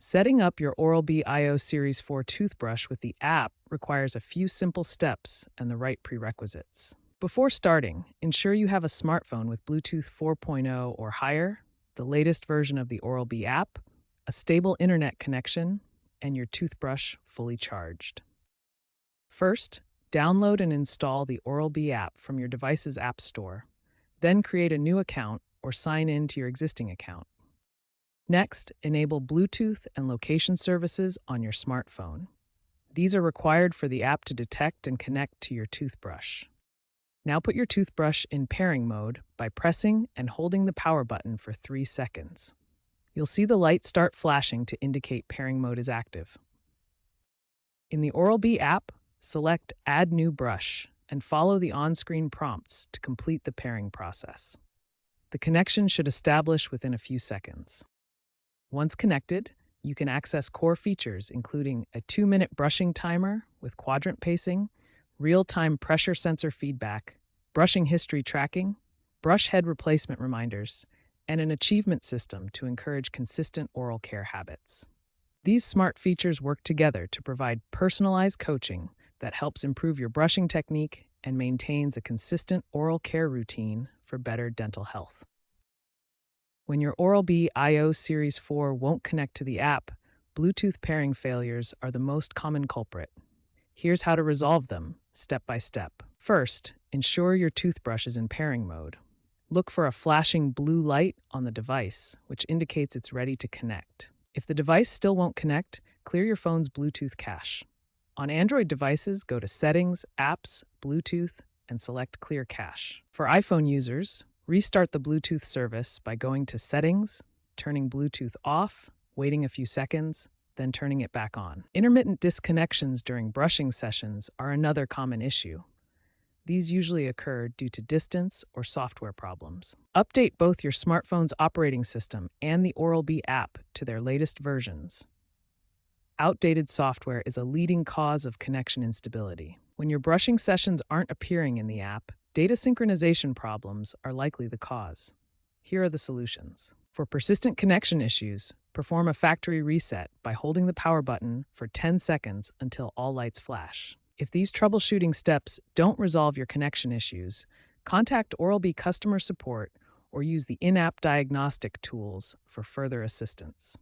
Setting up your Oral-B IO Series 4 toothbrush with the app requires a few simple steps and the right prerequisites. Before starting, ensure you have a smartphone with Bluetooth 4.0 or higher, the latest version of the Oral-B app, a stable internet connection, and your toothbrush fully charged. First, download and install the Oral-B app from your device's app store. Then create a new account or sign in to your existing account. Next, enable Bluetooth and location services on your smartphone. These are required for the app to detect and connect to your toothbrush. Now put your toothbrush in pairing mode by pressing and holding the power button for 3 seconds. You'll see the light start flashing to indicate pairing mode is active. In the Oral-B app, select Add New Brush and follow the on-screen prompts to complete the pairing process. The connection should establish within a few seconds. Once connected, you can access core features including a 2-minute brushing timer with quadrant pacing, real-time pressure sensor feedback, brushing history tracking, brush head replacement reminders, and an achievement system to encourage consistent oral care habits. These smart features work together to provide personalized coaching that helps improve your brushing technique and maintains a consistent oral care routine for better dental health. When your Oral-B IO Series 4 won't connect to the app, Bluetooth pairing failures are the most common culprit. Here's how to resolve them, step by step. First, ensure your toothbrush is in pairing mode. Look for a flashing blue light on the device, which indicates it's ready to connect. If the device still won't connect, clear your phone's Bluetooth cache. On Android devices, go to Settings, Apps, Bluetooth, and select Clear Cache. For iPhone users, restart the Bluetooth service by going to Settings, turning Bluetooth off, waiting a few seconds, then turning it back on. Intermittent disconnections during brushing sessions are another common issue. These usually occur due to distance or software problems. Update both your smartphone's operating system and the Oral-B app to their latest versions. Outdated software is a leading cause of connection instability. When your brushing sessions aren't appearing in the app, data synchronization problems are likely the cause. Here are the solutions. For persistent connection issues, perform a factory reset by holding the power button for 10 seconds until all lights flash. If these troubleshooting steps don't resolve your connection issues, contact Oral-B customer support or use the in-app diagnostic tools for further assistance.